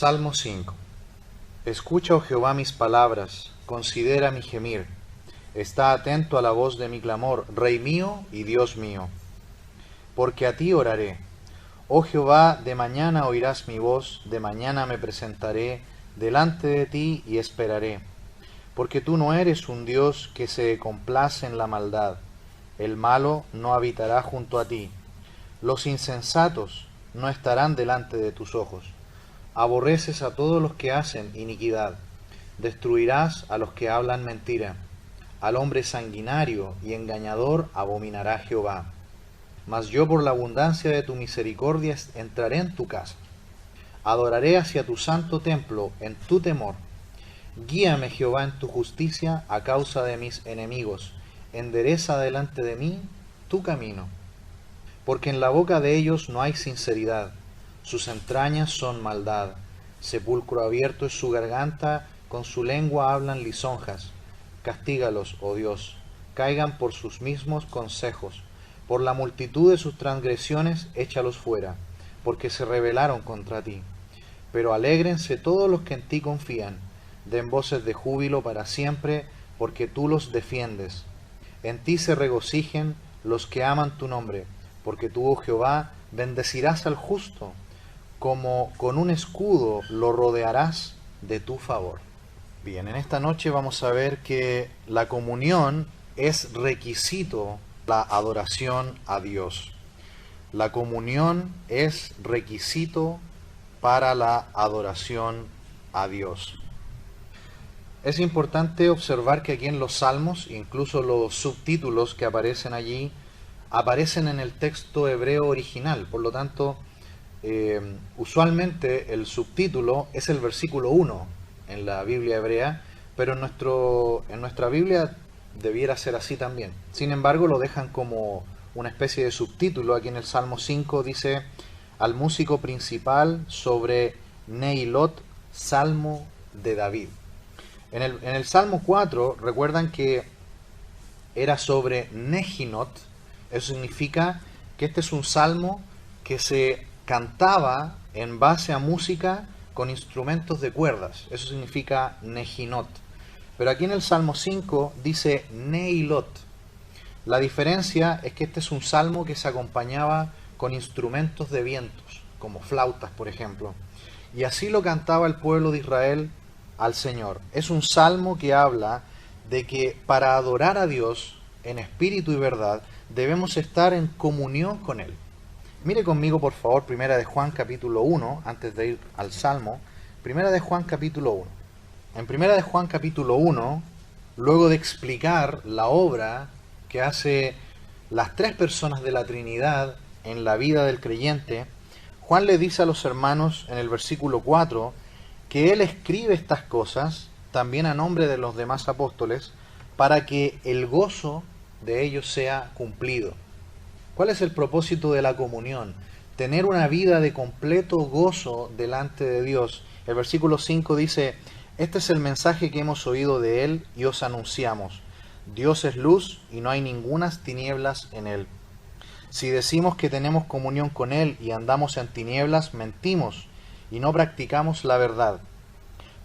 Salmo 5. Escucha, oh Jehová, mis palabras, considera mi gemir. Está atento a la voz de mi clamor, Rey mío y Dios mío. Porque a ti oraré. Oh Jehová, de mañana oirás mi voz, de mañana me presentaré delante de ti y esperaré. Porque tú no eres un Dios que se complace en la maldad. El malo no habitará junto a ti. Los insensatos no estarán delante de tus ojos. Aborreces a todos los que hacen iniquidad. Destruirás a los que hablan mentira. Al hombre sanguinario y engañador abominará Jehová. Mas yo por la abundancia de tu misericordia entraré en tu casa. Adoraré hacia tu santo templo en tu temor. Guíame, Jehová, en tu justicia a causa de mis enemigos. Endereza delante de mí tu camino. Porque en la boca de ellos no hay sinceridad. Sus entrañas son maldad. Sepulcro abierto es su garganta, con su lengua hablan lisonjas. Castígalos, oh Dios, caigan por sus mismos consejos. Por la multitud de sus transgresiones, échalos fuera, porque se rebelaron contra ti. Pero alégrense todos los que en ti confían, den voces de júbilo para siempre, porque tú los defiendes. En ti se regocijen los que aman tu nombre, porque tú, oh Jehová, bendecirás al justo, como con un escudo lo rodearás de tu favor. Bien, en esta noche vamos a ver que la comunión es requisito para la adoración a Dios. La comunión es requisito para la adoración a Dios. Es importante observar que aquí en los Salmos, incluso los subtítulos que aparecen allí, aparecen en el texto hebreo original. Por lo tanto, usualmente el subtítulo es el versículo 1 en la Biblia hebrea, pero en nuestra Biblia debiera ser así también. Sin embargo, lo dejan como una especie de subtítulo. Aquí en el Salmo 5 dice: al músico principal sobre Neilot, Salmo de David. En el Salmo 4, recuerdan que era sobre Nehinot. Eso significa que este es un salmo que se cantaba en base a música con instrumentos de cuerdas. Eso significa Nehinot. Pero aquí en el Salmo 5 dice Neilot. La diferencia es que este es un salmo que se acompañaba con instrumentos de vientos, como flautas, por ejemplo. Y así lo cantaba el pueblo de Israel al Señor. Es un salmo que habla de que para adorar a Dios en espíritu y verdad debemos estar en comunión con Él. Mire conmigo, por favor, Primera de Juan capítulo 1, antes de ir al Salmo. Primera de Juan capítulo 1. En Primera de Juan capítulo 1, luego de explicar la obra que hace las tres personas de la Trinidad en la vida del creyente, Juan le dice a los hermanos en el versículo 4 que él escribe estas cosas también a nombre de los demás apóstoles para que el gozo de ellos sea cumplido. ¿Cuál es el propósito de la comunión? Tener una vida de completo gozo delante de Dios. El versículo 5 dice: este es el mensaje que hemos oído de Él y os anunciamos. Dios es luz y no hay ningunas tinieblas en Él. Si decimos que tenemos comunión con Él y andamos en tinieblas, mentimos y no practicamos la verdad.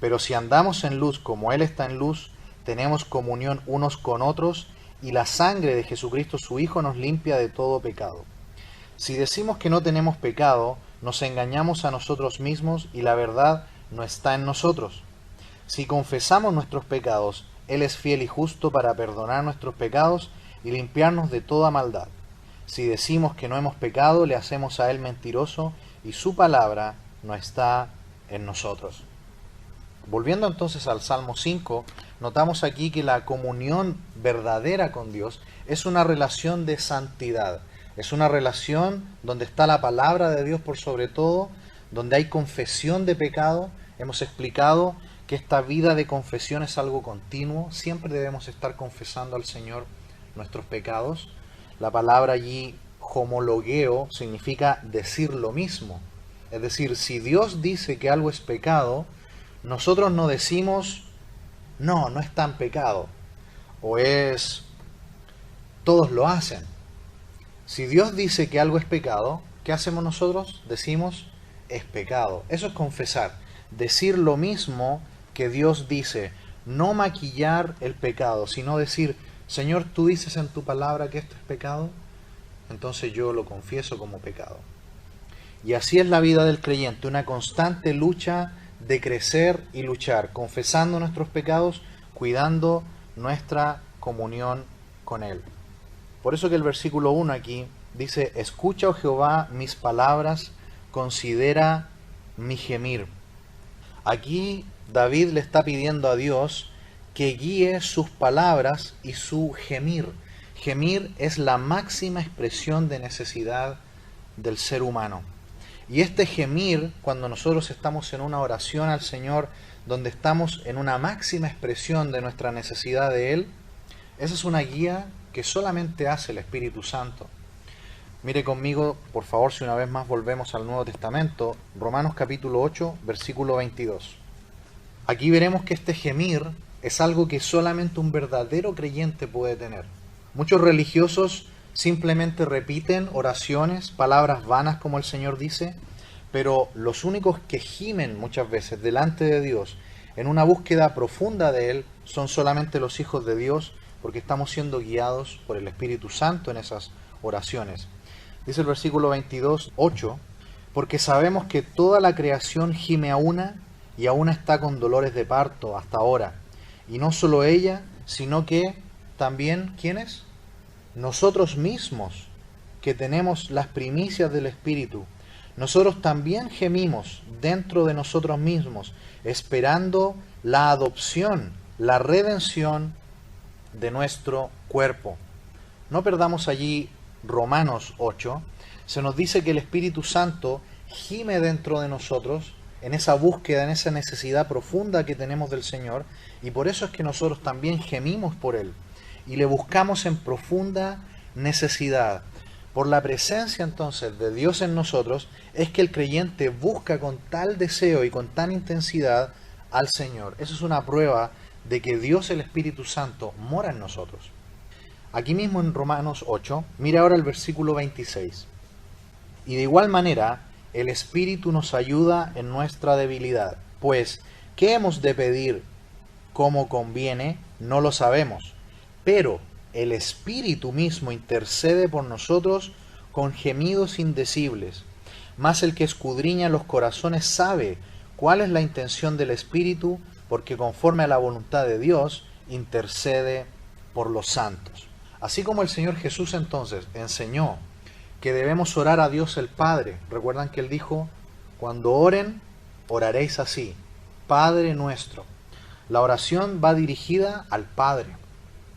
Pero si andamos en luz como Él está en luz, tenemos comunión unos con otros, y la sangre de Jesucristo su Hijo nos limpia de todo pecado. Si decimos que no tenemos pecado, nos engañamos a nosotros mismos y la verdad no está en nosotros. Si confesamos nuestros pecados, Él es fiel y justo para perdonar nuestros pecados y limpiarnos de toda maldad. Si decimos que no hemos pecado, le hacemos a Él mentiroso y su palabra no está en nosotros. Volviendo entonces al Salmo 5, notamos aquí que la comunión verdadera con Dios es una relación de santidad. Es una relación donde está la palabra de Dios por sobre todo, donde hay confesión de pecado. Hemos explicado que esta vida de confesión es algo continuo. Siempre debemos estar confesando al Señor nuestros pecados. La palabra allí, homologueo, significa decir lo mismo. Es decir, si Dios dice que algo es pecado, nosotros no decimos, no es tan pecado, o es, todos lo hacen. Si Dios dice que algo es pecado, ¿qué hacemos nosotros? Decimos, es pecado. Eso es confesar. decir lo mismo que Dios dice, no maquillar el pecado, sino decir, Señor, tú dices en tu palabra que esto es pecado, entonces yo lo confieso como pecado. Y así es la vida del creyente, una constante lucha de crecer y luchar, confesando nuestros pecados, cuidando nuestra comunión con Él. Por eso que el versículo 1 aquí dice, escucha, oh Jehová, mis palabras, considera mi gemir. Aquí David le está pidiendo a Dios que guíe sus palabras y su gemir. Gemir es la máxima expresión de necesidad del ser humano. Y este gemir, cuando nosotros estamos en una oración al Señor, donde estamos en una máxima expresión de nuestra necesidad de Él, esa es una guía que solamente hace el Espíritu Santo. Mire conmigo, por favor, si una vez más volvemos al Nuevo Testamento, Romanos capítulo 8, versículo 22. Aquí veremos que este gemir es algo que solamente un verdadero creyente puede tener. Muchos religiosos simplemente repiten oraciones, palabras vanas como el Señor dice, pero los únicos que gimen muchas veces delante de Dios en una búsqueda profunda de Él son solamente los hijos de Dios, porque estamos siendo guiados por el Espíritu Santo en esas oraciones. Dice el versículo 22, 8, porque sabemos que toda la creación gime a una y aún está con dolores de parto hasta ahora. Y no solo ella, sino que también, ¿quiénes? Nosotros mismos, que tenemos las primicias del Espíritu. Nosotros también gemimos dentro de nosotros mismos, esperando la adopción, la redención de nuestro cuerpo. No perdamos allí Romanos 8, se nos dice que el Espíritu Santo gime dentro de nosotros en esa búsqueda, en esa necesidad profunda que tenemos del Señor, y por eso es que nosotros también gemimos por Él y le buscamos en profunda necesidad. Por la presencia entonces de Dios en nosotros es que el creyente busca con tal deseo y con tan intensidad al Señor. Eso es una prueba de que Dios, el Espíritu Santo, mora en nosotros. Aquí mismo en Romanos 8, mira ahora el versículo 26. Y de igual manera, el Espíritu nos ayuda en nuestra debilidad. Pues, ¿qué hemos de pedir como conviene? No lo sabemos. Pero el Espíritu mismo intercede por nosotros con gemidos indecibles. Mas el que escudriña los corazones sabe cuál es la intención del Espíritu, porque conforme a la voluntad de Dios, intercede por los santos. Así como el Señor Jesús entonces enseñó que debemos orar a Dios el Padre. Recuerdan que Él dijo, cuando oren, oraréis así, Padre nuestro. La oración va dirigida al Padre,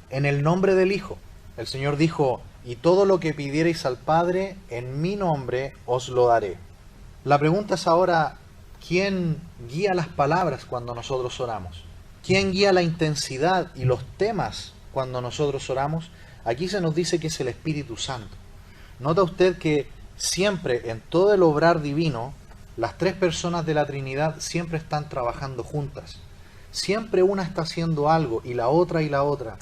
en el nombre del Hijo. El Señor dijo, y todo lo que pidiereis al Padre, en mi nombre os lo daré. La pregunta es ahora, ¿quién guía las palabras cuando nosotros oramos? ¿Quién guía la intensidad y los temas cuando nosotros oramos? Aquí se nos dice que es el Espíritu Santo. Nota usted que siempre, en todo el obrar divino, las tres personas de la Trinidad siempre están trabajando juntas. Siempre una está haciendo algo y la otra y la otra.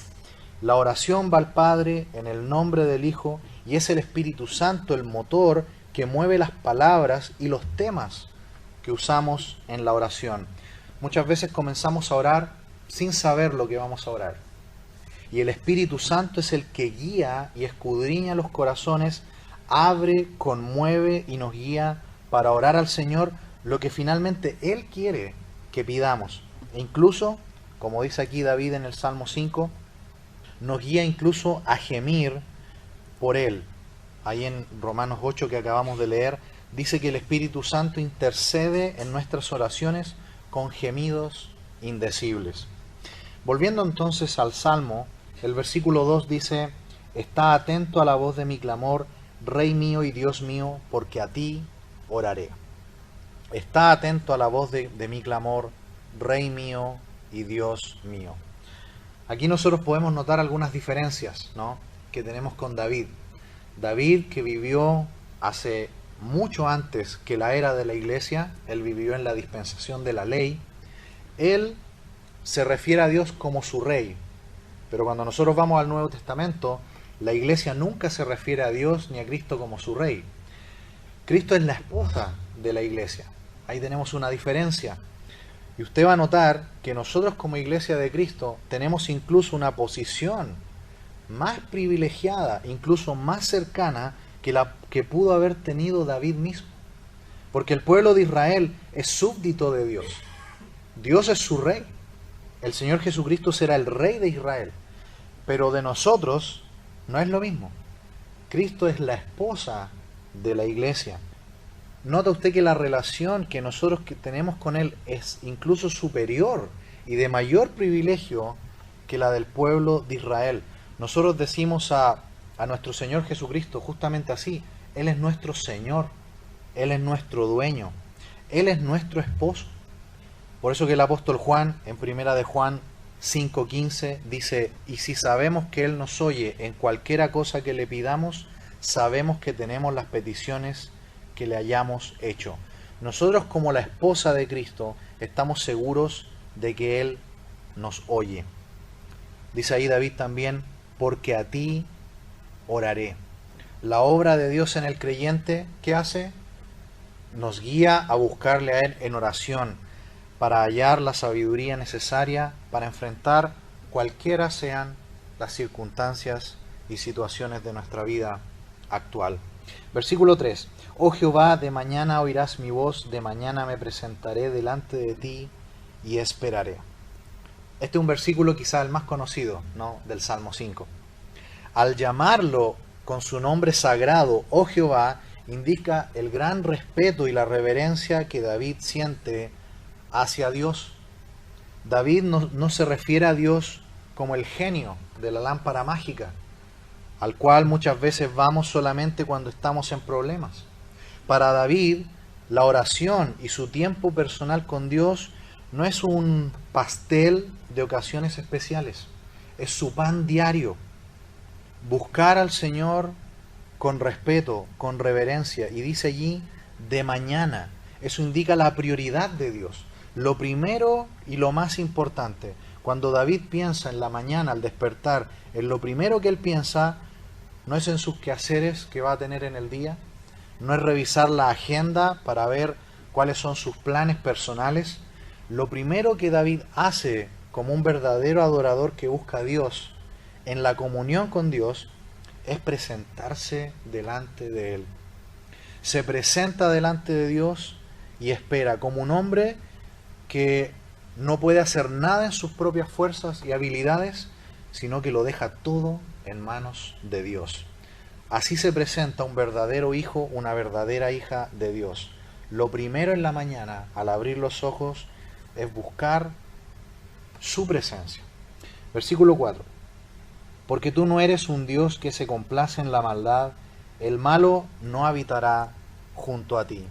La oración va al Padre en el nombre del Hijo y es el Espíritu Santo el motor que mueve las palabras y los temas que usamos en la oración. Muchas veces comenzamos a orar sin saber lo que vamos a orar. Y el Espíritu Santo es el que guía y escudriña los corazones, abre, conmueve y nos guía para orar al Señor lo que finalmente Él quiere que pidamos. E incluso, como dice aquí David en el Salmo 5, nos guía incluso a gemir por Él. Ahí en Romanos 8 que acabamos de leer, dice que el Espíritu Santo intercede en nuestras oraciones con gemidos indecibles. Volviendo entonces al Salmo, el versículo 2 dice, está atento a la voz de mi clamor, Rey mío y Dios mío, porque a ti oraré. Está atento a la voz de mi clamor, Rey mío y Dios mío. Aquí nosotros podemos notar algunas diferencias, ¿no?, que tenemos con David. David, que vivió hace mucho antes que la era de la iglesia, él vivió en la dispensación de la ley, él se refiere a Dios como su rey. Pero cuando nosotros vamos al Nuevo Testamento, la iglesia nunca se refiere a Dios ni a Cristo como su rey. Cristo es la esposa de la iglesia. Ahí tenemos una diferencia. Y usted va a notar que nosotros como Iglesia de Cristo tenemos incluso una posición más privilegiada, incluso más cercana que la que pudo haber tenido David mismo. Porque el pueblo de Israel es súbdito de Dios. Dios es su rey. El Señor Jesucristo será el rey de Israel. Pero de nosotros no es lo mismo. Cristo es la esposa de la iglesia. Nota usted que la relación que nosotros tenemos con Él es incluso superior y de mayor privilegio que la del pueblo de Israel. Nosotros decimos a nuestro Señor Jesucristo justamente así: Él es nuestro Señor, Él es nuestro dueño, Él es nuestro esposo. Por eso que el apóstol Juan, en primera de Juan 5:15, dice: y si sabemos que Él nos oye en cualquiera cosa que le pidamos, sabemos que tenemos las peticiones que le hayamos hecho. Nosotros, como la esposa de Cristo, estamos seguros de que Él nos oye. Dice ahí David también: porque a ti oraré. La obra de Dios en el creyente, ¿qué hace? Nos guía a buscarle a Él en oración, para hallar la sabiduría necesaria para enfrentar cualquiera sean las circunstancias y situaciones de nuestra vida actual. Versículo 3. Oh Jehová, de mañana oirás mi voz, de mañana me presentaré delante de ti y esperaré. Este es un versículo quizá el más conocido, ¿no?, del Salmo 5. Al llamarlo con su nombre sagrado, oh Jehová, indica el gran respeto y la reverencia que David siente hacia Dios. David no se refiere a Dios como el genio de la lámpara mágica, al cual muchas veces vamos solamente cuando estamos en problemas. Para David, la oración y su tiempo personal con Dios no es un pastel de ocasiones especiales, es su pan diario. Buscar al Señor con respeto, con reverencia, y dice allí de mañana. Eso indica la prioridad de Dios. Lo primero y lo más importante. Cuando David piensa en la mañana al despertar, en lo primero que él piensa no es en sus quehaceres que va a tener en el día, no es revisar la agenda para ver cuáles son sus planes personales. Lo primero que David hace como un verdadero adorador que busca a Dios en la comunión con Dios es presentarse delante de Él. Se presenta delante de Dios y espera, como un hombre que no puede hacer nada en sus propias fuerzas y habilidades, sino que lo deja todo en manos de Dios. Así se presenta un verdadero hijo, una verdadera hija de Dios. Lo primero en la mañana, al abrir los ojos, es buscar su presencia. Versículo 4. Porque tú no eres un Dios que se complace en la maldad, el malo no habitará junto a ti.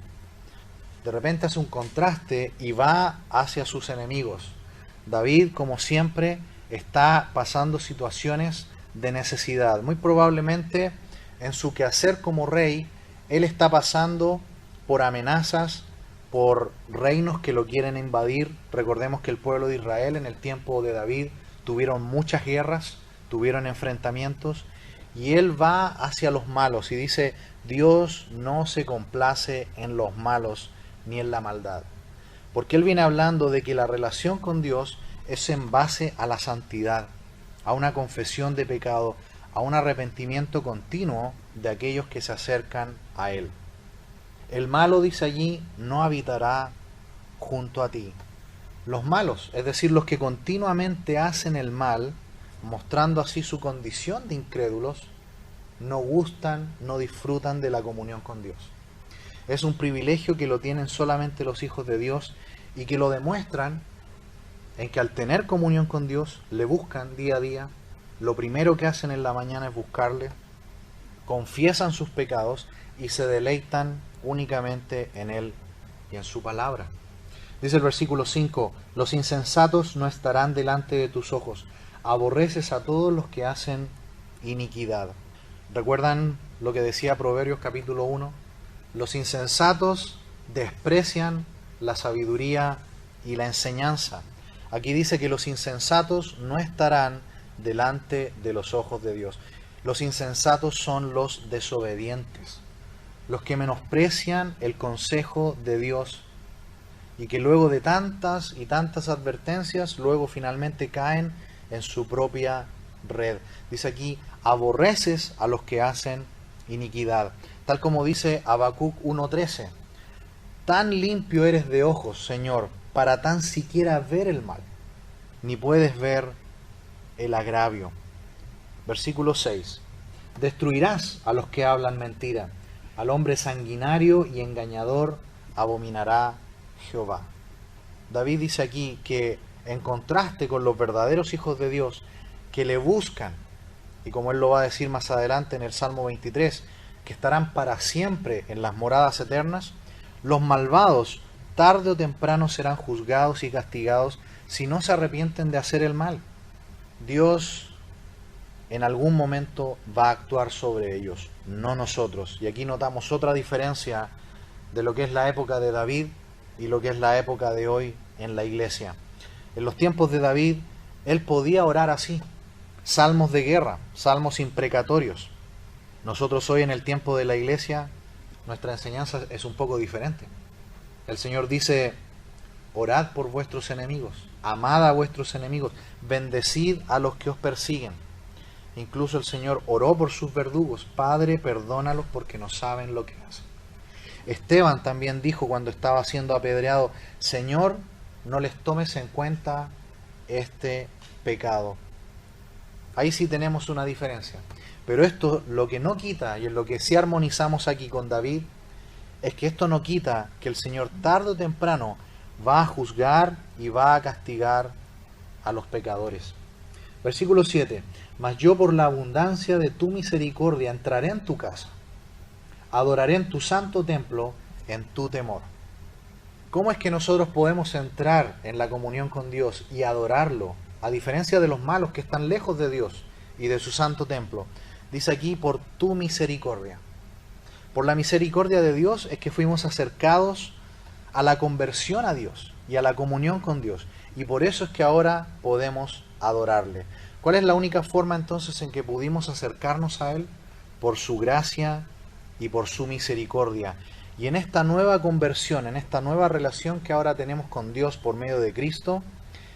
De repente hace un contraste y va hacia sus enemigos. David, como siempre, está pasando situaciones de necesidad. Muy probablemente en su quehacer como rey, él está pasando por amenazas, por reinos que lo quieren invadir. Recordemos que el pueblo de Israel en el tiempo de David tuvieron muchas guerras, tuvieron enfrentamientos, y él va hacia los malos y dice: Dios no se complace en los malos ni en la maldad. Porque él viene hablando de que la relación con Dios es en base a la santidad, a una confesión de pecado, a un arrepentimiento continuo de aquellos que se acercan a Él. El malo, dice allí, no habitará junto a ti. Los malos, es decir, los que continuamente hacen el mal, mostrando así su condición de incrédulos, no gustan, no disfrutan de la comunión con Dios. Es un privilegio que lo tienen solamente los hijos de Dios y que lo demuestran en que al tener comunión con Dios, le buscan día a día. Lo primero que hacen en la mañana es buscarle, confiesan sus pecados y se deleitan únicamente en Él y en su palabra. Dice el versículo 5: los insensatos no estarán delante de tus ojos, aborreces a todos los que hacen iniquidad. ¿Recuerdan lo que decía Proverbios capítulo 1? Los insensatos desprecian la sabiduría y la enseñanza. Aquí dice que los insensatos no estarán delante de los ojos de Dios. Los insensatos son los desobedientes, los que menosprecian el consejo de Dios, y que luego de tantas y tantas advertencias, luego finalmente caen en su propia red. Dice aquí, aborreces a los que hacen iniquidad. Tal como dice Habacuc 1:13, tan limpio eres de ojos, Señor, para tan siquiera ver el mal, ni puedes ver el agravio. Versículo 6, destruirás a los que hablan mentira, al hombre sanguinario y engañador abominará Jehová. David dice aquí que en contraste con los verdaderos hijos de Dios que le buscan, y como él lo va a decir más adelante en el Salmo 23, que estarán para siempre en las moradas eternas, los malvados tarde o temprano serán juzgados y castigados si no se arrepienten de hacer el mal. Dios en algún momento va a actuar sobre ellos, no nosotros. Y aquí notamos otra diferencia de lo que es la época de David y lo que es la época de hoy en la iglesia. En los tiempos de David, él podía orar así, salmos de guerra, salmos imprecatorios. Nosotros hoy en el tiempo de la iglesia, nuestra enseñanza es un poco diferente. El Señor dice, orad por vuestros enemigos, amad a vuestros enemigos, bendecid a los que os persiguen. Incluso el Señor oró por sus verdugos, Padre, perdónalos porque no saben lo que hacen. Esteban también dijo cuando estaba siendo apedreado, Señor, no les tomes en cuenta este pecado. Ahí sí tenemos una diferencia. Pero esto lo que no quita, y en lo que sí armonizamos aquí con David, es que esto no quita que el Señor tarde o temprano va a juzgar y va a castigar a los pecadores. Versículo 7. Mas yo por la abundancia de tu misericordia entraré en tu casa, adoraré en tu santo templo en tu temor. ¿Cómo es que nosotros podemos entrar en la comunión con Dios y adorarlo, a diferencia de los malos que están lejos de Dios y de su santo templo? Dice aquí, por tu misericordia. Por la misericordia de Dios es que fuimos acercados a la conversión a Dios y a la comunión con Dios. Y por eso es que ahora podemos adorarle. ¿Cuál es la única forma entonces en que pudimos acercarnos a Él? Por su gracia y por su misericordia. Y en esta nueva conversión, en esta nueva relación que ahora tenemos con Dios por medio de Cristo,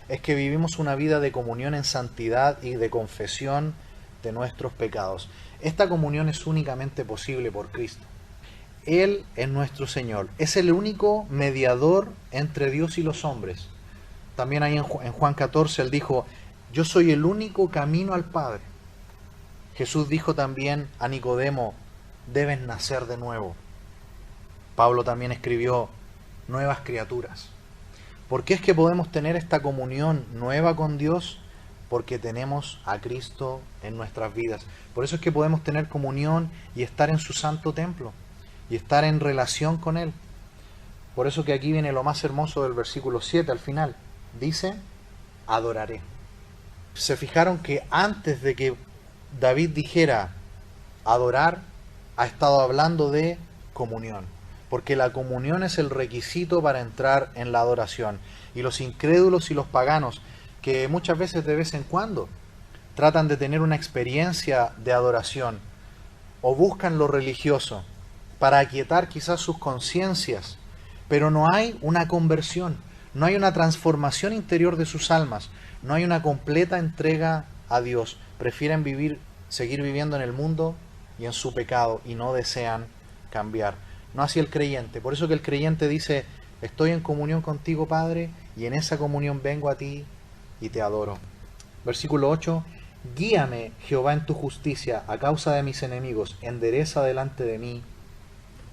es que vivimos una vida de comunión en santidad y de confesión de nuestros pecados. Esta comunión es únicamente posible por Cristo. Él es nuestro Señor, es el único mediador entre Dios y los hombres. También ahí en Juan 14 Él dijo, yo soy el único camino al Padre. Jesús dijo también a Nicodemo, debes nacer de nuevo. Pablo también escribió, nuevas criaturas. ¿Por qué es que podemos tener esta comunión nueva con Dios? Porque tenemos a Cristo en nuestras vidas. Por eso es que podemos tener comunión y estar en su santo templo y estar en relación con Él. Por eso que aquí viene lo más hermoso del versículo 7 al final. Dice, adoraré. Se fijaron que antes de que David dijera adorar, ha estado hablando de comunión. Porque la comunión es el requisito para entrar en la adoración. Y los incrédulos y los paganos, que muchas veces de vez en cuando tratan de tener una experiencia de adoración o buscan lo religioso para aquietar quizás sus conciencias, pero no hay una conversión, no hay una transformación interior de sus almas, no hay una completa entrega a Dios. Prefieren seguir viviendo en el mundo y en su pecado y no desean cambiar. No así el creyente. Por eso que el creyente dice, estoy en comunión contigo, Padre, y en esa comunión vengo a ti y te adoro. Versículo 8, guíame, Jehová, en tu justicia, a causa de mis enemigos, endereza delante de mí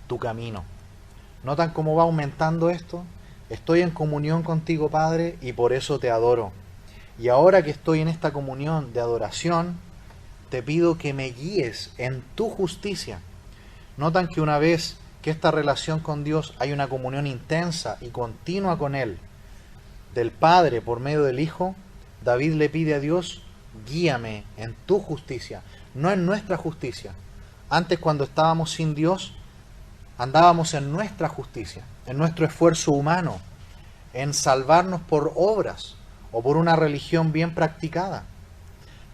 tu camino. ¿Notan cómo va aumentando esto? Estoy en comunión contigo, Padre, y por eso te adoro. Y ahora que estoy en esta comunión de adoración, te pido que me guíes en tu justicia. Notan que una vez que esta relación con Dios hay una comunión intensa y continua con Él, del Padre por medio del Hijo, David le pide a Dios, guíame en tu justicia, no en nuestra justicia. Antes, cuando estábamos sin Dios, andábamos en nuestra justicia, en nuestro esfuerzo humano, en salvarnos por obras o por una religión bien practicada.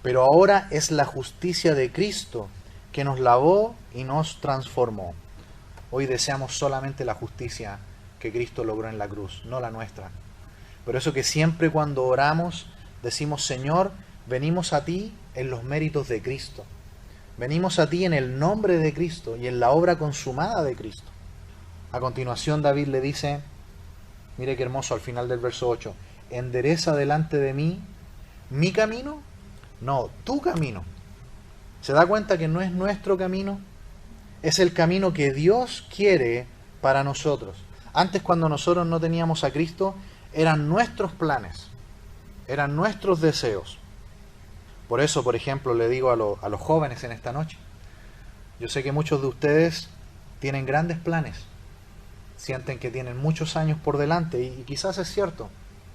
Pero ahora es la justicia de Cristo que nos lavó y nos transformó. Hoy deseamos solamente la justicia que Cristo logró en la cruz, no la nuestra. Por eso que siempre cuando oramos decimos: Señor, venimos a ti en los méritos de Cristo. Venimos a ti en el nombre de Cristo y en la obra consumada de Cristo. A continuación David le dice, mire qué hermoso al final del verso 8, endereza delante de mí mi camino, no, tu camino. ¿Se da cuenta que no es nuestro camino? Es el camino que Dios quiere para nosotros. Antes, cuando nosotros no teníamos a Cristo, eran nuestros planes, eran nuestros deseos. Por eso, por ejemplo, le digo a los jóvenes en esta noche, yo sé que muchos de ustedes tienen grandes planes, sienten que tienen muchos años por delante, y quizás es cierto,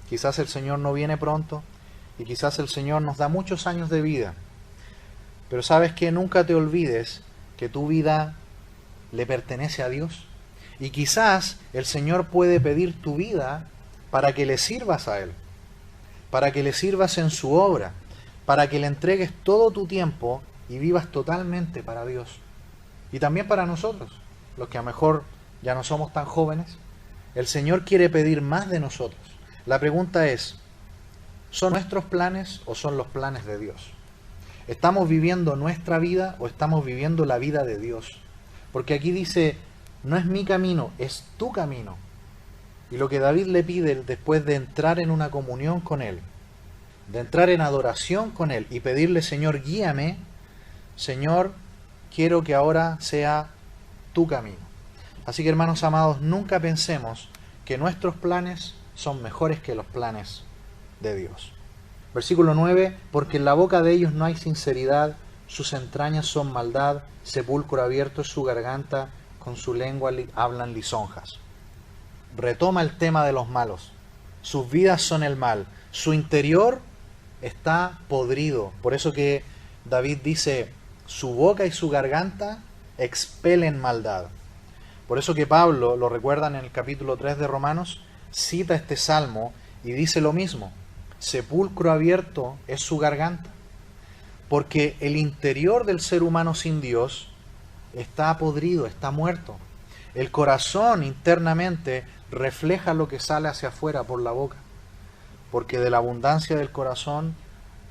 quizás el Señor no viene pronto, y quizás el Señor nos da muchos años de vida. Pero ¿sabes qué? Nunca te olvides que tu vida le pertenece a Dios. Y quizás el Señor puede pedir tu vida para que le sirvas a Él, para que le sirvas en su obra, para que le entregues todo tu tiempo y vivas totalmente para Dios. Y también para nosotros, los que a lo mejor ya no somos tan jóvenes, el Señor quiere pedir más de nosotros. La pregunta es, ¿son nuestros planes o son los planes de Dios? ¿Estamos viviendo nuestra vida o estamos viviendo la vida de Dios? Porque aquí dice, no es mi camino, es tu camino. Y lo que David le pide después de entrar en una comunión con Él, de entrar en adoración con Él y pedirle, Señor, guíame, Señor, quiero que ahora sea tu camino. Así que, hermanos amados, nunca pensemos que nuestros planes son mejores que los planes de Dios. Versículo 9, porque en la boca de ellos no hay sinceridad, sus entrañas son maldad, sepulcro abierto es su garganta, con su lengua hablan lisonjas. Retoma el tema de los malos. Sus vidas son el mal, su interior está podrido. Por eso que David dice, su boca y su garganta expelen maldad. Por eso que Pablo, lo recuerdan en el capítulo 3 de Romanos, cita este salmo y dice lo mismo. Sepulcro abierto es su garganta, porque el interior del ser humano sin Dios está podrido, está muerto. El corazón internamente refleja lo que sale hacia afuera por la boca, porque de la abundancia del corazón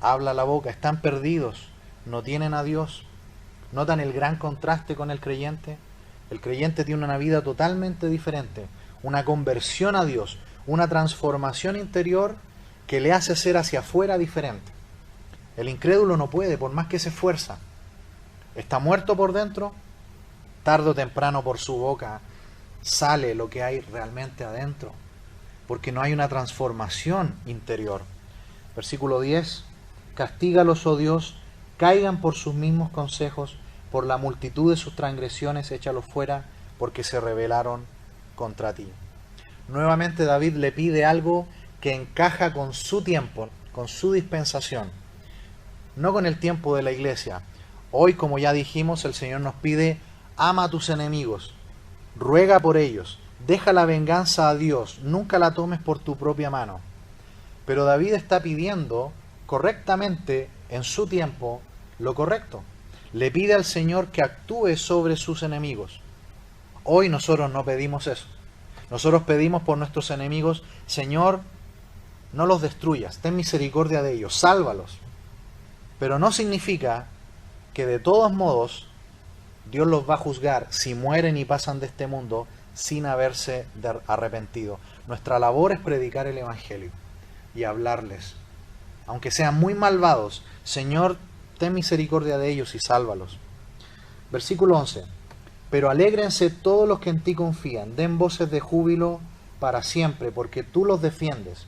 habla la boca. Están perdidos, no tienen a Dios. ¿Notan el gran contraste con el creyente? El creyente tiene una vida totalmente diferente, una conversión a Dios, una transformación interior que le hace ser hacia afuera diferente. El incrédulo no puede, por más que se esfuerza. Está muerto por dentro, tarde o temprano por su boca sale lo que hay realmente adentro, porque no hay una transformación interior. Versículo 10, castígalos, oh Dios, caigan por sus mismos consejos, por la multitud de sus transgresiones, échalos fuera, porque se rebelaron contra ti. Nuevamente David le pide algo que encaja con su tiempo, con su dispensación, no con el tiempo de la iglesia. Hoy, como ya dijimos, el Señor nos pide, ama a tus enemigos, ruega por ellos, deja la venganza a Dios, nunca la tomes por tu propia mano. Pero David está pidiendo correctamente, en su tiempo, lo correcto. Le pide al Señor que actúe sobre sus enemigos. Hoy nosotros no pedimos eso. Nosotros pedimos por nuestros enemigos, Señor, no los destruyas, ten misericordia de ellos, sálvalos. Pero no significa que de todos modos Dios los va a juzgar si mueren y pasan de este mundo sin haberse arrepentido. Nuestra labor es predicar el Evangelio y hablarles. Aunque sean muy malvados, Señor, ten misericordia de ellos y sálvalos. Versículo 11. Pero alégrense todos los que en ti confían, den voces de júbilo para siempre, porque tú los defiendes.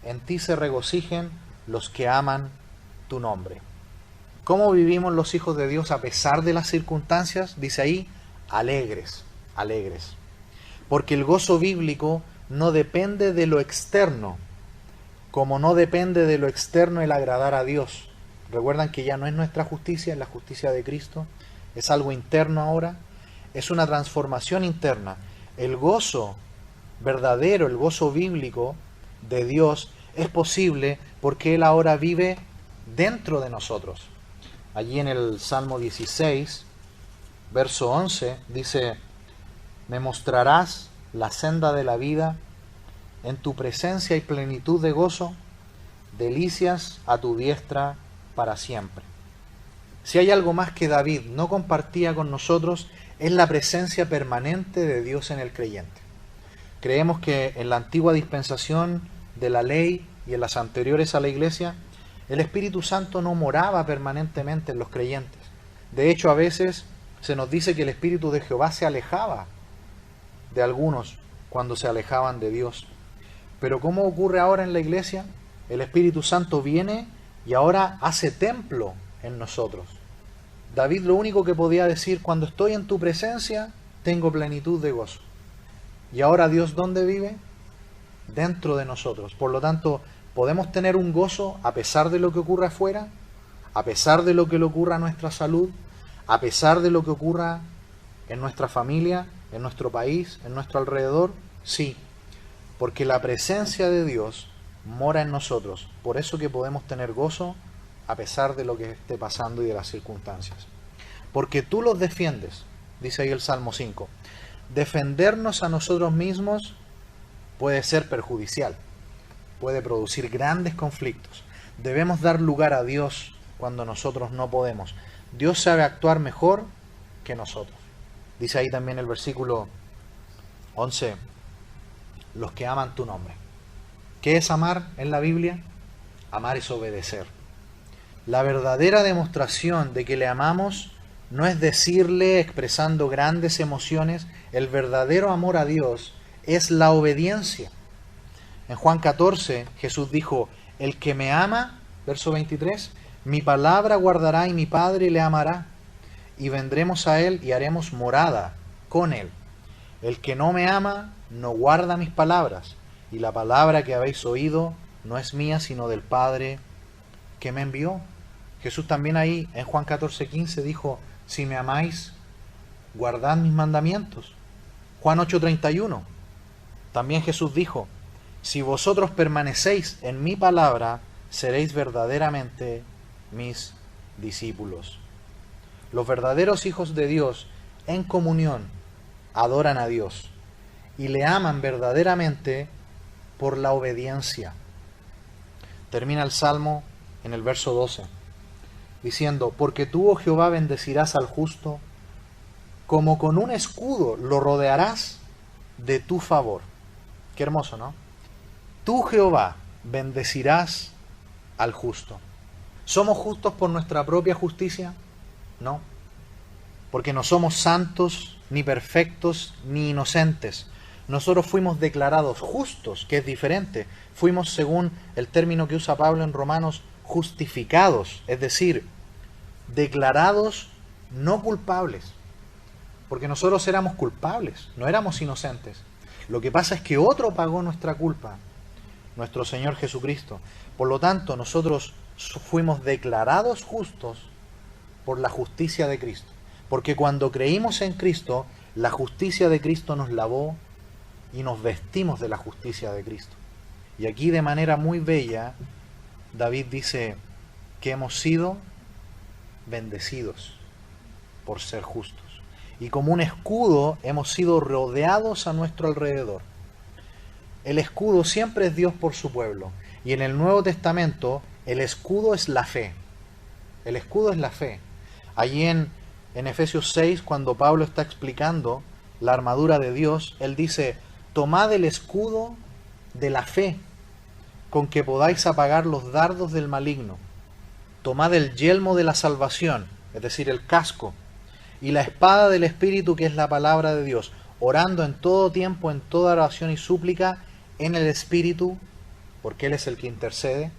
En ti se regocijen los que aman tu nombre. ¿Cómo vivimos los hijos de Dios a pesar de las circunstancias? Dice ahí, alegres, alegres. Porque el gozo bíblico no depende de lo externo, como no depende de lo externo el agradar a Dios. Recuerdan que ya no es nuestra justicia, es la justicia de Cristo. Es algo interno ahora. Es una transformación interna. El gozo verdadero, el gozo bíblico de Dios es posible porque Él ahora vive dentro de nosotros. Allí en el Salmo 16, verso 11, dice, me mostrarás la senda de la vida. En tu presencia hay plenitud de gozo, delicias a tu diestra para siempre. Si hay algo más que David no compartía con nosotros, es la presencia permanente de Dios en el creyente. Creemos que en la antigua dispensación de la ley y en las anteriores a la iglesia, el Espíritu Santo no moraba permanentemente en los creyentes. De hecho, a veces se nos dice que el Espíritu de Jehová se alejaba de algunos cuando se alejaban de Dios. Pero ¿cómo ocurre ahora en la iglesia? El Espíritu Santo viene y ahora hace templo en nosotros. David lo único que podía decir: cuando estoy en tu presencia, tengo plenitud de gozo. Y ahora Dios, ¿dónde vive? Dentro de nosotros. Por lo tanto, podemos tener un gozo a pesar de lo que ocurra afuera, a pesar de lo que le ocurra a nuestra salud, a pesar de lo que ocurra en nuestra familia, en nuestro país, en nuestro alrededor. Sí, porque la presencia de Dios mora en nosotros. Por eso que podemos tener gozo a pesar de lo que esté pasando y de las circunstancias. Porque tú los defiendes, dice ahí el Salmo 5. Defendernos a nosotros mismos puede ser perjudicial, puede producir grandes conflictos. Debemos dar lugar a Dios cuando nosotros no podemos. Dios sabe actuar mejor que nosotros. Dice ahí también el versículo 11, los que aman tu nombre. ¿Qué es amar en la Biblia? Amar es obedecer. La verdadera demostración de que le amamos no es decirle expresando grandes emociones. El verdadero amor a Dios es la obediencia. En Juan 14 Jesús dijo: el que me ama, verso 23, mi palabra guardará y mi Padre le amará, y vendremos a él y haremos morada con él. El que no me ama no guarda mis palabras, y la palabra que habéis oído no es mía, sino del Padre que me envió. Jesús también ahí en Juan 14:15 dijo: si me amáis, guardad mis mandamientos. Juan 8:31 también Jesús dijo: si vosotros permanecéis en mi palabra, seréis verdaderamente mis discípulos. Los verdaderos hijos de Dios en comunión adoran a Dios y le aman verdaderamente por la obediencia. Termina el Salmo en el verso 12 diciendo: porque tú, oh Jehová, bendecirás al justo, como con un escudo lo rodearás de tu favor. Qué hermoso, ¿no? Tú, Jehová, bendecirás al justo. ¿Somos justos por nuestra propia justicia? No, porque no somos santos, ni perfectos, ni inocentes. Nosotros fuimos declarados justos, que es diferente. Fuimos, según el término que usa Pablo en Romanos, justificados, es decir, declarados no culpables, porque nosotros éramos culpables, no éramos inocentes. Lo que pasa es que otro pagó nuestra culpa, nuestro Señor Jesucristo. Por lo tanto, nosotros fuimos declarados justos por la justicia de Cristo, porque cuando creímos en Cristo, la justicia de Cristo nos lavó y nos vestimos de la justicia de Cristo. Y aquí, de manera muy bella, David dice que hemos sido bendecidos por ser justos. Y como un escudo hemos sido rodeados a nuestro alrededor. El escudo siempre es Dios por su pueblo. Y en el Nuevo Testamento el escudo es la fe. El escudo es la fe. Allí en Efesios 6, cuando Pablo está explicando la armadura de Dios, él dice: tomad el escudo de la fe, con que podáis apagar los dardos del maligno. Tomad el yelmo de la salvación, es decir, el casco, y la espada del Espíritu, que es la palabra de Dios, orando en todo tiempo, en toda oración y súplica, en el Espíritu, porque Él es el que intercede,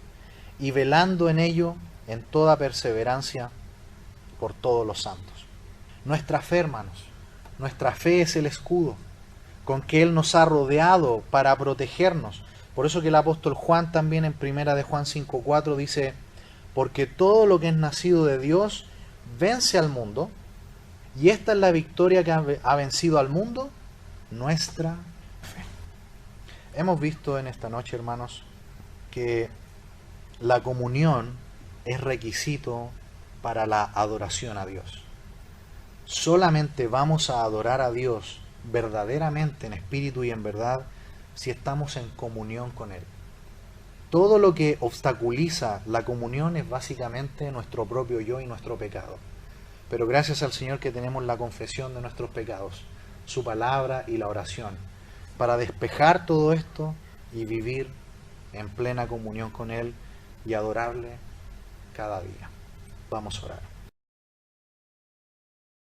y velando en ello en toda perseverancia por todos los santos. Nuestra fe, hermanos, nuestra fe es el escudo con que Él nos ha rodeado para protegernos. Por eso que el apóstol Juan también en primera de Juan 5:4 dice: porque todo lo que es nacido de Dios vence al mundo, y esta es la victoria que ha vencido al mundo, nuestra fe. Hemos visto en esta noche, hermanos, que la comunión es requisito para la adoración a Dios. Solamente vamos a adorar a Dios verdaderamente en espíritu y en verdad si estamos en comunión con Él. Todo lo que obstaculiza la comunión es básicamente nuestro propio yo y nuestro pecado. Pero gracias al Señor que tenemos la confesión de nuestros pecados, su palabra y la oración, para despejar todo esto y vivir en plena comunión con Él y adorarle cada día. Vamos a orar.